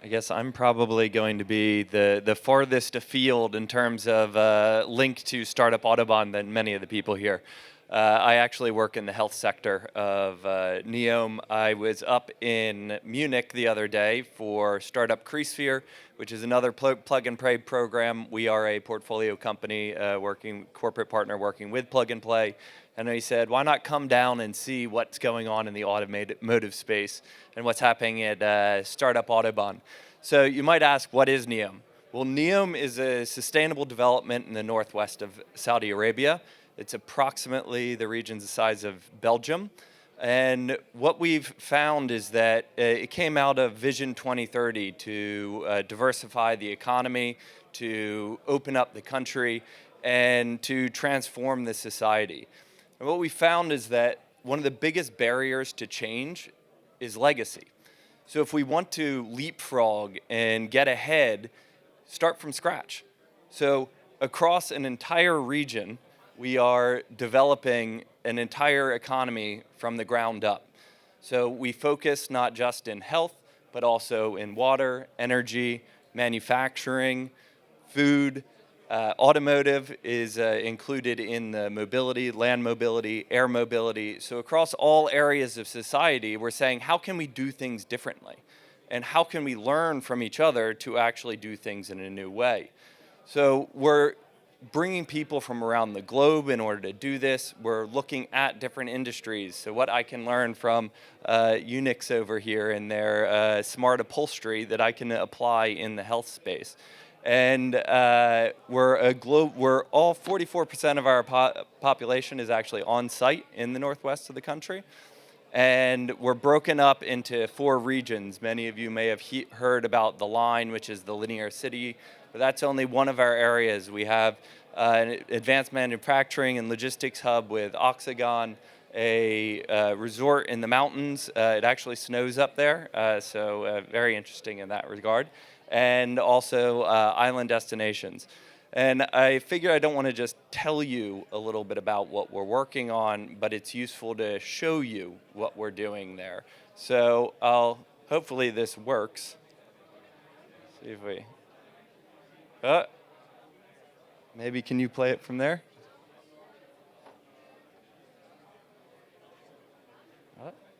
I guess I'm probably going to be the farthest afield in terms of link to Startup Autobahn than many of the people here. I actually work in the health sector of NEOM. I was up in Munich the other day for Startup Creasphere, which is another plug and play program. We are a portfolio company, corporate partner working with Plug and Play. And he said, why not come down and see what's going on in the automotive space and what's happening at Startup Autobahn. So you might ask, what is NEOM? Well, NEOM is a sustainable development in the northwest of Saudi Arabia. It's approximately the region's the size of Belgium. And what we've found is that it came out of Vision 2030 to diversify the economy, to open up the country, and to transform the society. And what we found is that one of the biggest barriers to change is legacy. So if we want to leapfrog and get ahead, start from scratch. So across an entire region, we are developing an entire economy from the ground up. So we focus not just in health, but also in water, energy, manufacturing, food. Automotive is included in the mobility, land mobility, air mobility. So across all areas of society, we're saying, how can we do things differently? And how can we learn from each other to actually do things in a new way? So we're bringing people from around the globe in order to do this. We're looking at different industries. So what I can learn from Unix over here and their smart upholstery that I can apply in the health space. And we're all 44% of our population is actually on site in the northwest of the country. And we're broken up into 4 regions. Many of you may have heard about the Line, which is the linear city, but that's only one of our areas. We have an advanced manufacturing and logistics hub with Oxagon, a resort in the mountains. It actually snows up there, so very interesting in that regard. And also island destinations. And I figure I don't want to just tell you a little bit about what we're working on, but it's useful to show you what we're doing there. So hopefully this works. See if we, maybe can you play it from there?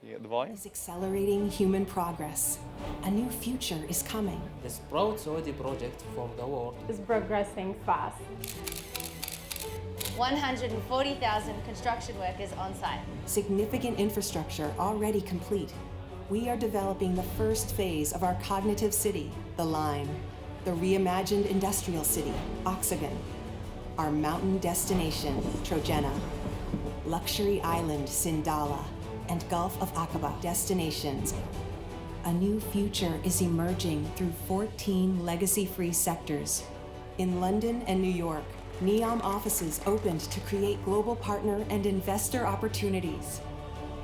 You get the volume? Is accelerating human progress. A new future is coming. This broad Saudi project for the world is progressing fast. 140,000 construction workers on site. Significant infrastructure already complete. We are developing the first phase of our cognitive city, the Line, the reimagined industrial city, Oxagon, our mountain destination, Trojena, luxury island, Sindala, and Gulf of Aqaba destinations. A new future is emerging through 14 legacy-free sectors. In London and New York, NEOM offices opened to create global partner and investor opportunities.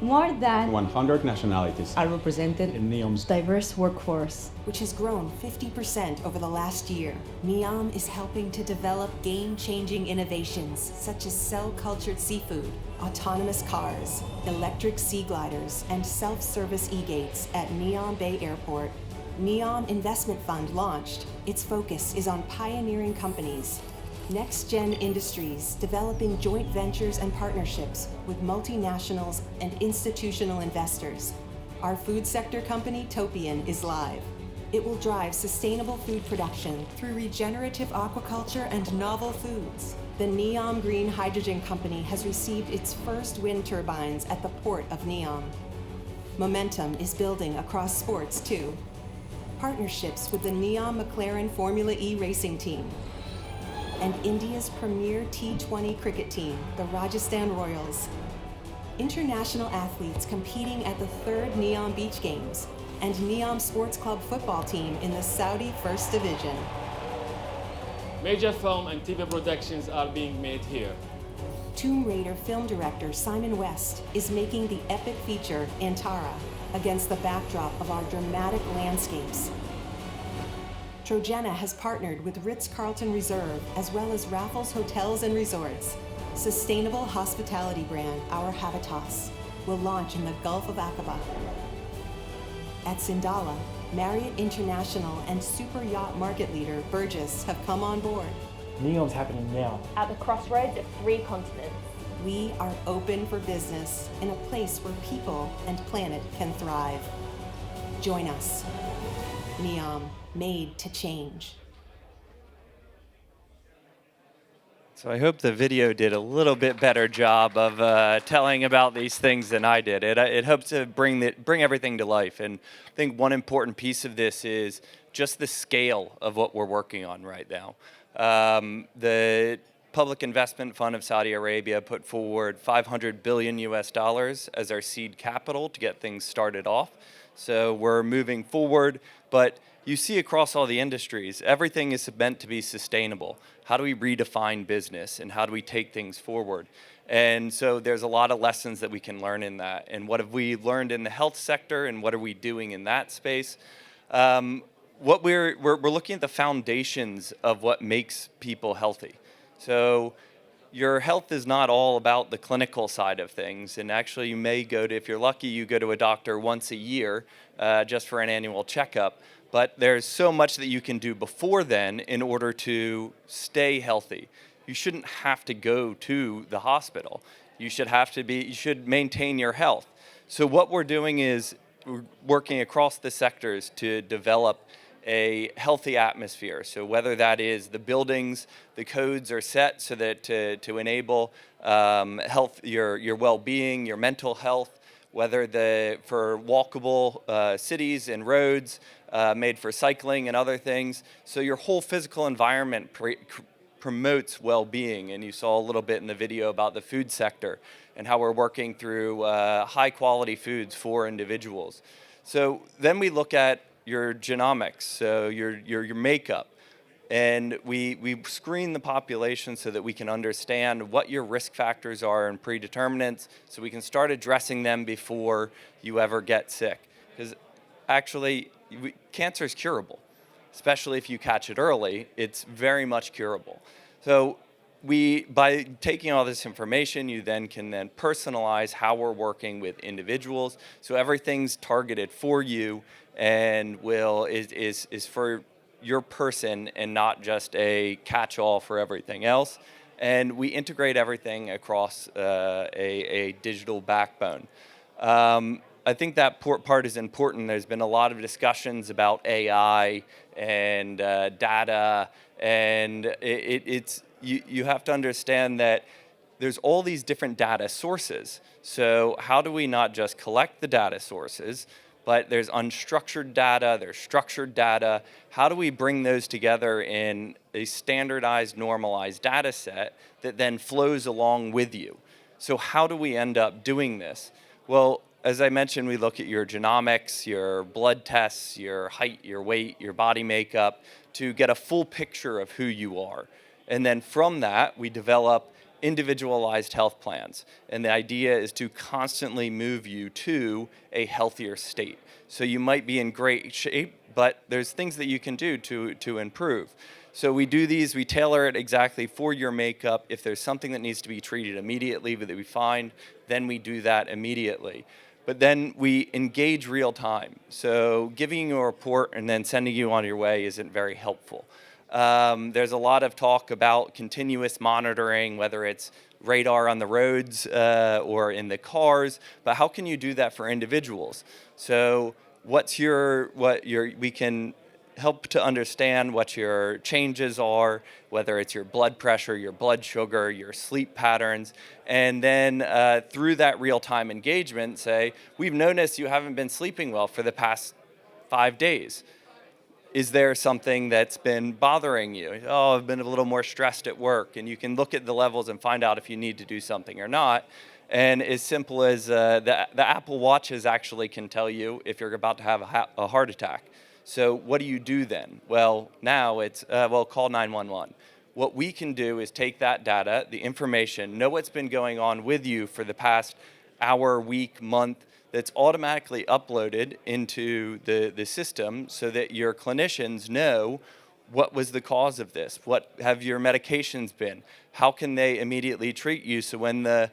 More than 100 nationalities are represented in NEOM's diverse workforce, which has grown 50% over the last year. NEOM is helping to develop game-changing innovations such as cell-cultured seafood, autonomous cars, electric sea gliders, and self-service e-gates at NEOM Bay Airport. NEOM Investment Fund launched. Its focus is on pioneering companies, next-gen industries, developing joint ventures and partnerships with multinationals and institutional investors. Our food sector company, Topian, is live. It will drive sustainable food production through regenerative aquaculture and novel foods. The NEOM Green Hydrogen Company has received its first wind turbines at the port of NEOM. Momentum is building across sports, too. Partnerships with the NEOM McLaren Formula E racing team, and India's premier T20 cricket team, the Rajasthan Royals. International athletes competing at the 3rd NEOM Beach Games, and NEOM Sports Club football team in the Saudi First Division. Major film and TV productions are being made here. Tomb Raider film director Simon West is making the epic feature Antara against the backdrop of our dramatic landscapes. Trojena has partnered with Ritz-Carlton Reserve as well as Raffles Hotels and Resorts. Sustainable hospitality brand Our Habitats will launch in the Gulf of Aqaba. At Sindala, Marriott International and super yacht market leader Burgess have come on board. NEOM's happening now. At the crossroads of 3 continents. We are open for business in a place where people and planet can thrive. Join us. NEOM, made to change. So I hope the video did a little bit better job of telling about these things than I did. It hopes to bring everything to life. And I think one important piece of this is just the scale of what we're working on right now. The Public Investment Fund of Saudi Arabia put forward $500 billion as our seed capital to get things started off. So we're moving forward, but you see across all the industries, everything is meant to be sustainable. How do we redefine business and how do we take things forward? And so there's a lot of lessons that we can learn in that. And what have we learned in the health sector and what are we doing in that space? What we're looking at the foundations of what makes people healthy. So your health is not all about the clinical side of things. And actually you may go to, if you're lucky, you go to a doctor once a year just for an annual checkup. But there's so much that you can do before then in order to stay healthy. You shouldn't have to go to the hospital. You should maintain your health. So what we're doing is we're working across the sectors to develop a healthy atmosphere. So whether that is the buildings, the codes are set so that to enable health, your well-being, your mental health, whether for walkable cities and roads made for cycling and other things. So your whole physical environment promotes well-being. And you saw a little bit in the video about the food sector and how we're working through high-quality foods for individuals. So then we look at your genomics, so your makeup. And we screen the population so that we can understand what your risk factors are and predeterminants so we can start addressing them before you ever get sick. Because actually, cancer is curable, especially if you catch it early. It's very much curable. So by taking all this information, you then can personalize how we're working with individuals. So everything's targeted for you and is for your person and not just a catch-all for everything else. And we integrate everything across a digital backbone. I think that part is important. There's been a lot of discussions about AI and data, and you have to understand that there's all these different data sources. So how do we not just collect the data sources, but there's unstructured data, there's structured data. How do we bring those together in a standardized, normalized data set that then flows along with you? So how do we end up doing this? Well, as I mentioned, we look at your genomics, your blood tests, your height, your weight, your body makeup, to get a full picture of who you are. And then from that, we develop individualized health plans. And the idea is to constantly move you to a healthier state. So you might be in great shape, but there's things that you can do to improve. So we do these, we tailor it exactly for your makeup. If there's something that needs to be treated immediately that we find, then we do that immediately. But then we engage real time. So giving you a report and then sending you on your way isn't very helpful. There's a lot of talk about continuous monitoring, whether it's radar on the roads or in the cars, but how can you do that for individuals? So we can help to understand what your changes are, whether it's your blood pressure, your blood sugar, your sleep patterns, and then through that real-time engagement say, we've noticed you haven't been sleeping well for the past 5 days. Is there something that's been bothering you? Oh, I've been a little more stressed at work. And you can look at the levels and find out if you need to do something or not. And as simple as the Apple Watches actually can tell you if you're about to have a heart attack. So what do you do then? Well, now it's, call 911. What we can do is take that data, the information, know what's been going on with you for the past hour, week, month, that's automatically uploaded into the system so that your clinicians know what was the cause of this? What have your medications been? How can they immediately treat you so when the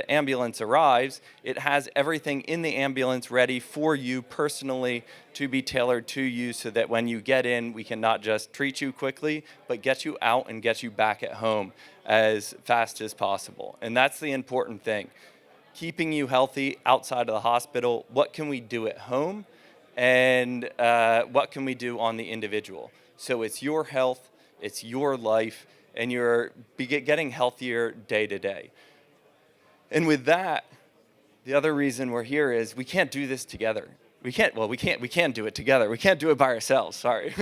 ambulance arrives, it has everything in the ambulance ready for you personally to be tailored to you so that when you get in, we can not just treat you quickly, but get you out and get you back at home as fast as possible. And that's the important thing. Keeping you healthy outside of the hospital, what can we do at home? And what can we do on the individual? So it's your health, it's your life, and you're getting healthier day to day. And with that, the other reason we're here is we can't do this together. We can do it together. We can't do it by ourselves, sorry.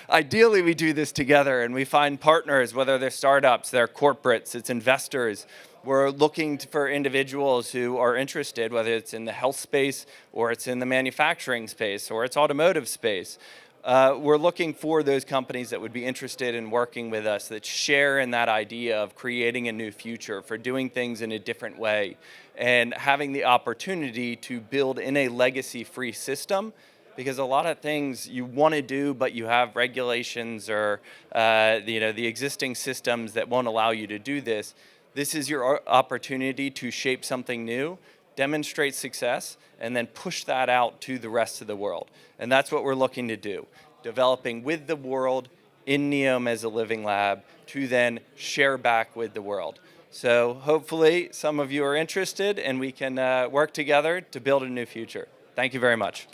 Ideally, we do this together and we find partners, whether they're startups, they're corporates, it's investors. We're looking for individuals who are interested, whether it's in the health space or it's in the manufacturing space or it's automotive space. We're looking for those companies that would be interested in working with us, that share in that idea of creating a new future, for doing things in a different way, and having the opportunity to build in a legacy-free system, because a lot of things you want to do, but you have regulations or the existing systems that won't allow you to do this. This is your opportunity to shape something new, demonstrate success, and then push that out to the rest of the world. And that's what we're looking to do, developing with the world in NEOM as a living lab to then share back with the world. So hopefully some of you are interested and we can work together to build a new future. Thank you very much.